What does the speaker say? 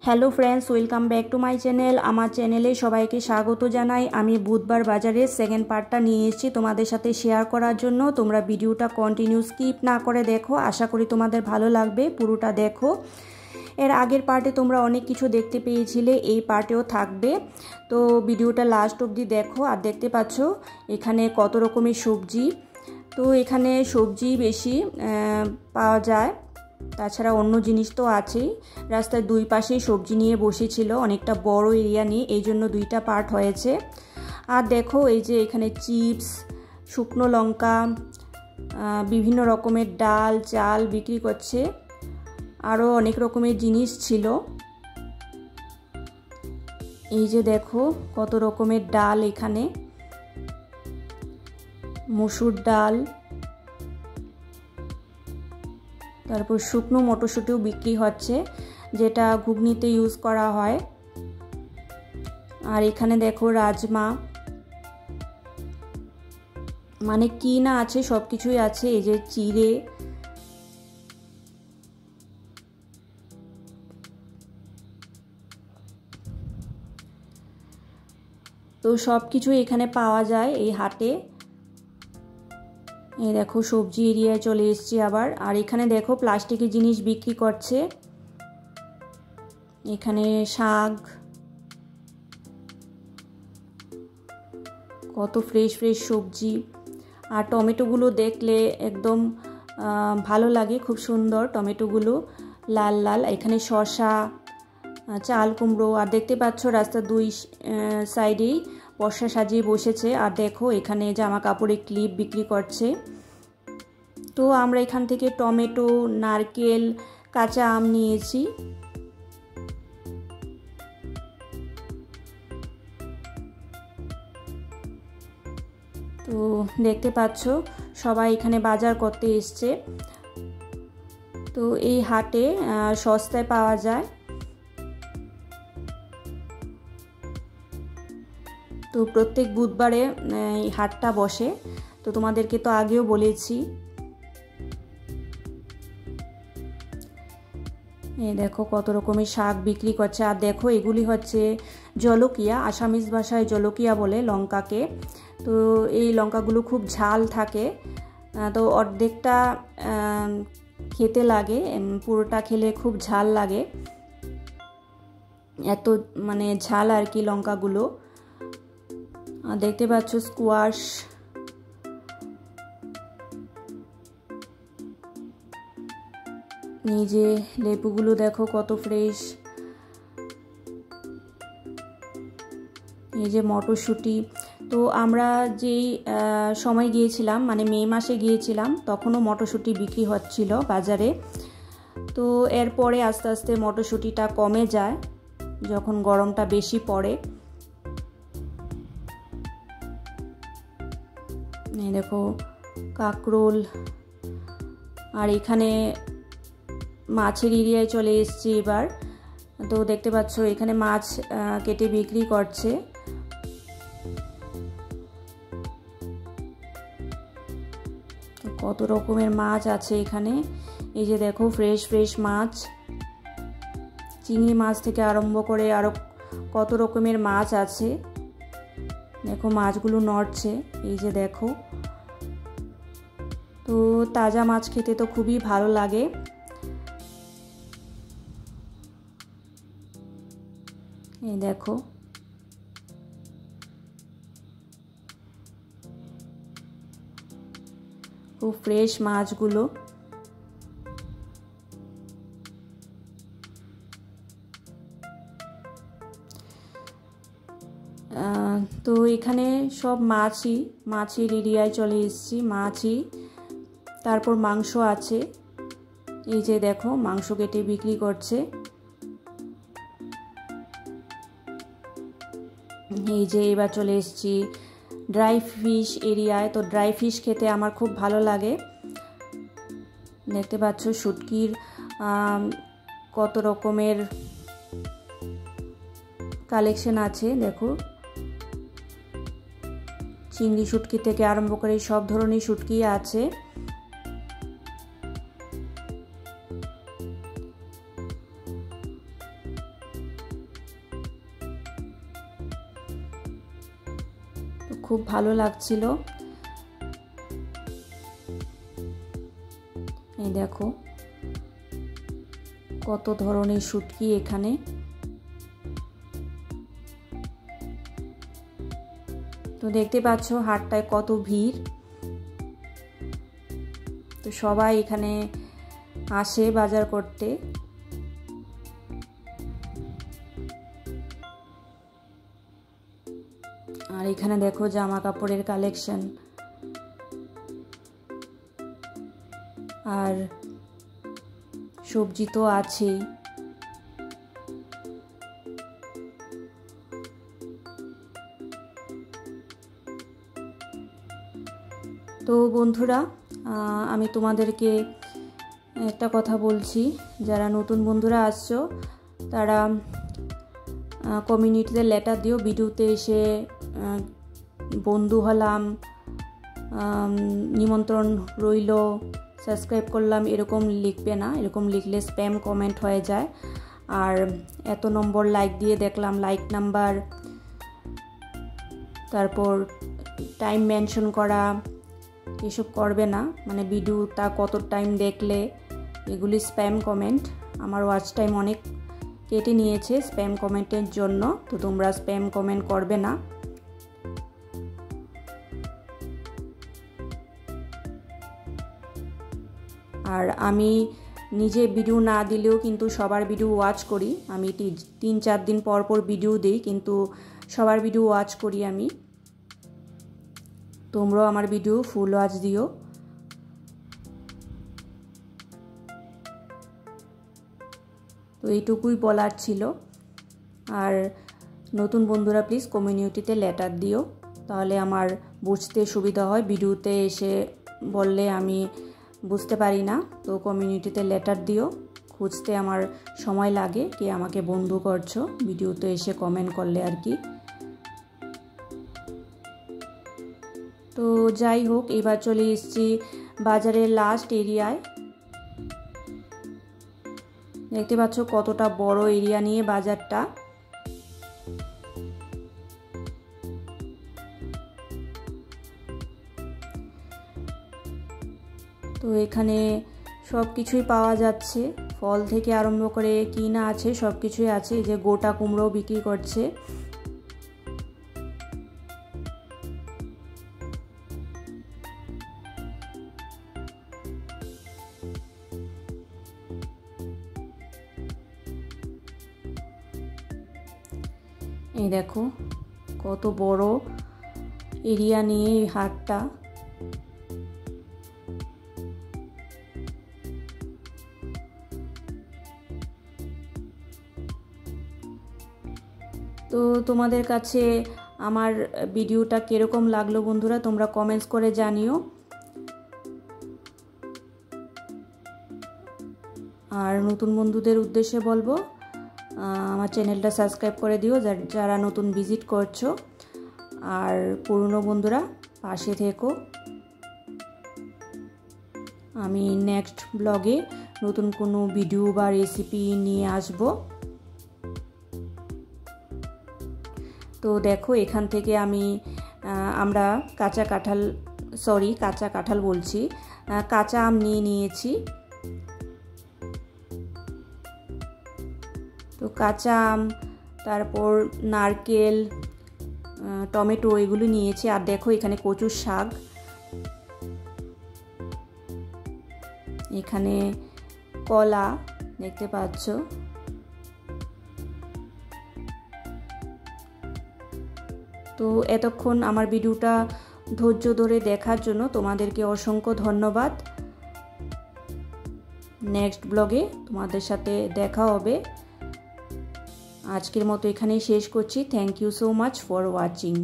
Hello friends, welcome back to my channel. আমার চ্যানেলে সবাইকে স্বাগত জানাই। আমি বুধবার বাজারের সেকেন্ড পার্টটা নিয়ে এসেছি তোমাদের সাথে শেয়ার করার জন্য। তোমরা ভিডিওটা কন্টিনিউ স্কিপ না করে দেখো, আশা করি তোমাদের ভালো লাগবে। পুরোটা দেখো। এর আগের পার্টে তোমরা অনেক কিছু দেখতে পেয়েছিলে, এই পার্টেও থাকবে, তো ভিডিওটা লাস্ট অবধি দেখো। আর দেখতে পাচ্ছ এখানে কত রকমের সবজি। তো এখানে সবজি বেশি পাওয়া যায়, তাছাড়া অন্য জিনিস তো আছেই। রাস্তার দুই পাশেই সবজি নিয়ে বসেছিল, অনেকটা বড় এরিয়া নিয়ে, এই জন্য দুইটা পার্ট হয়েছে। আর দেখো এই যে এখানে চিপস, শুকনো লঙ্কা, বিভিন্ন রকমের ডাল চাল বিক্রি করছে, আরও অনেক রকমের জিনিস ছিল। এই যে দেখো কত রকমের ডাল, এখানে মসুর ডাল, তারপর শুকনো মটরশুঁটিও বিক্রি হচ্ছে, যেটা ঘুগনিতে ইউজ করা হয়। আর এখানে দেখো রাজমা, মানে কি না আছে সব কিছুই আছে। এই যে চিড়ে, তো সব কিছুই এখানে পাওয়া যায় এই হাটে। এই দেখো সবজি এরিয়ায় চলে এসেছি আবার। আর এখানে দেখো প্লাস্টিকের জিনিস বিক্রি করছে, এখানে শাক, কত ফ্রেশ ফ্রেশ সবজি। আর টমেটোগুলো দেখলে একদম ভালো লাগে, খুব সুন্দর টমেটোগুলো, লাল লাল। এখানে শসা, চাল কুমড়ো। আর দেখতে পাচ্ছ রাস্তার দুই সাইডেই বর্ষা সাজিয়ে বসেছে। আর দেখো এখানে জামা কাপড়ের ক্লিপ বিক্রি করছে। তো আমরা এখান থেকে টমেটো, নারকেল, কাঁচা আম নিয়েছি। তো দেখতে পাচ্ছ সবাই এখানে বাজার করতে এসছে। তো এই হাটে সস্তায় পাওয়া যায়। তো প্রত্যেক বুধবারে এই হাটটা বসে, তো তোমাদেরকে তো আগেও বলেছি। এই দেখো কত রকমের শাক বিক্রি করছে। আর দেখো এগুলি হচ্ছে জলকিয়া, আসামিজ ভাষায় জলকিয়া বলে লঙ্কাকে। তো এই লঙ্কাগুলো খুব ঝাল থাকে, তো অর্ধেকটা খেতে লাগে, পুরোটা খেলে খুব ঝাল লাগে, এত মানে ঝাল আর কি লঙ্কাগুলো। দেখতে পাচ্ছ স্কোয়াশ, এই যে লেবুগুলো দেখো কত ফ্রেশ, এই যে মটরশুঁটি। তো আমরা যেই সময় গিয়েছিলাম, মানে মে মাসে গিয়েছিলাম, তখনও মটরশুঁটি বিক্রি হচ্ছিল বাজারে। তো এরপরে আস্তে আস্তে মটরশুঁটিটা কমে যায় যখন গরমটা বেশি পড়ে। এই দেখো কাঁকরোল। আর এখানে মাছের এরিয়ায় চলে এসেছি এবার। তো দেখতে পাচ্ছ এখানে মাছ কেটে বিক্রি করছে। কত রকমের মাছ আছে এখানে। এই যে দেখো ফ্রেশ ফ্রেশ মাছ, চিংড়ি মাছ থেকে আরম্ভ করে আরো কত রকমের মাছ আছে। দেখো মাছগুলো নড়ছে, এই যে দেখো। তো তাজা মাছ খেতে তো খুবই ভালো লাগে। এই দেখো খুব ফ্রেশ মাছগুলো। তো এখানে সব মাছের এরিয়ায় চলে এসেছি, মাছই। তারপর মাংস আছে, এই যে দেখো মাংস কেটে বিক্রি করছে। এই যে এবার চলে এসেছি ড্রাই ফিশ এরিয়ায়। তো ড্রাই ফিশ খেতে আমার খুব ভালো লাগে। দেখতে পাচ্ছ শুটকির কত রকমের কালেকশন আছে। দেখো চিংড়ি শুটকি থেকে আরম্ভ করে সব ধরনের শুটকি আছে। খুব ভালো লাগছিল। এই দেখো কত ধরনের শুটকি এখানে। তো দেখতে পাচ্ছ হাটটায় কত ভিড়। তো সবাই এখানে আসে বাজার করতে। আর এখানে দেখো জামা কাপড়ের কালেকশন, আর সবজি তো আছেই। তো বন্ধুরা, আমি তোমাদেরকে একটা কথা বলছি, যারা নতুন বন্ধুরা আসছো তারা কমিউনিটিতে লেটার দিও। ভিডিওতে এসে বন্ধু হলাম, নিমন্ত্রণ রইল, সাবস্ক্রাইব করলাম এরকম লিখবে না। এরকম লিখলে স্প্যাম কমেন্ট হয়ে যায়। আর এত নম্বর লাইক দিয়ে দেখলাম, লাইক নাম্বার, তারপর টাইম মেনশন করা, এসব করবে না। মানে ভিডিওটা কত টাইম দেখলে, এগুলি স্প্যাম কমেন্ট। আমার ওয়াচ টাইম অনেক কেটে নিয়েছে স্প্যাম কমেন্টের জন্য। তো তোমরা স্প্যাম কমেন্ট করবে না। আর আমি নিজে ভিডিও না দিলেও কিন্তু সবার ভিডিও ওয়াচ করি। আমি 3-4 দিন পর পর ভিডিও দিই, কিন্তু সবার ভিডিও ওয়াচ করি আমি। তোমরাও আমার ভিডিও ফুল ওয়াচ দিও। তো এইটুকুই বলার ছিল। আর নতুন বন্ধুরা প্লিজ কমিউনিটিতে লেটার দিও, তাহলে আমার বুঝতে সুবিধা হয়। ভিডিওতে এসে বললে আমি বুঝতে পারি না। তো কমিউনিটিতে লেটার দিও, খুঁজতে আমার সময় লাগে কে আমাকে বন্ধু করছো ভিডিওতে এসে কমেন্ট করলে আর কি। তো যাই হোক, এবার চলে এসেছি বাজারের লাস্ট এরিয়ায়। দেখতে পাচ্ছ কতটা বড় এরিয়া নিয়ে বাজারটা। তো এখানে সব কিছুই পাওয়া যাচ্ছে, ফল থেকে আরম্ভ করে কি না আছে সব কিছুই আছে। এই যে গোটা কুমড়ো বিক্রি করছে। এই দেখো কত বড় এরিয়া নিয়ে এই হাটটা। তো তোমাদের কাছে আমার ভিডিওটা কিরকম লাগলো বন্ধুরা, তোমরা কমেন্টস করে জানিও। আর নতুন বন্ধুদের উদ্দেশ্যে বলবো, আমার চ্যানেলটা সাবস্ক্রাইব করে দিও যারা নতুন ভিজিট করছো। আর পুরনো বন্ধুরা পাশে থেকো। আমি নেক্সট ব্লগে নতুন কোনো ভিডিও বা রেসিপি নিয়ে আসব। তো দেখো এখান থেকে আমরা কাঁচা কাঁঠাল বলছি, কাঁচা আম নিয়ে নিয়েছি। তো কাঁচা আম, তারপর নারকেল, টমেটো এগুলো নিয়েছি। আর দেখো এখানে কচুর শাক, এখানে কলা দেখতে পাচ্ছ। তো এতক্ষণ আমার ভিডিওটা ধৈর্য ধরে দেখার জন্য তোমাদেরকে অসংখ্য ধন্যবাদ। নেক্সট ব্লগে তোমাদের সাথে দেখা হবে। আজকের মতো এখানেই শেষ করছি। Thank you so much for watching.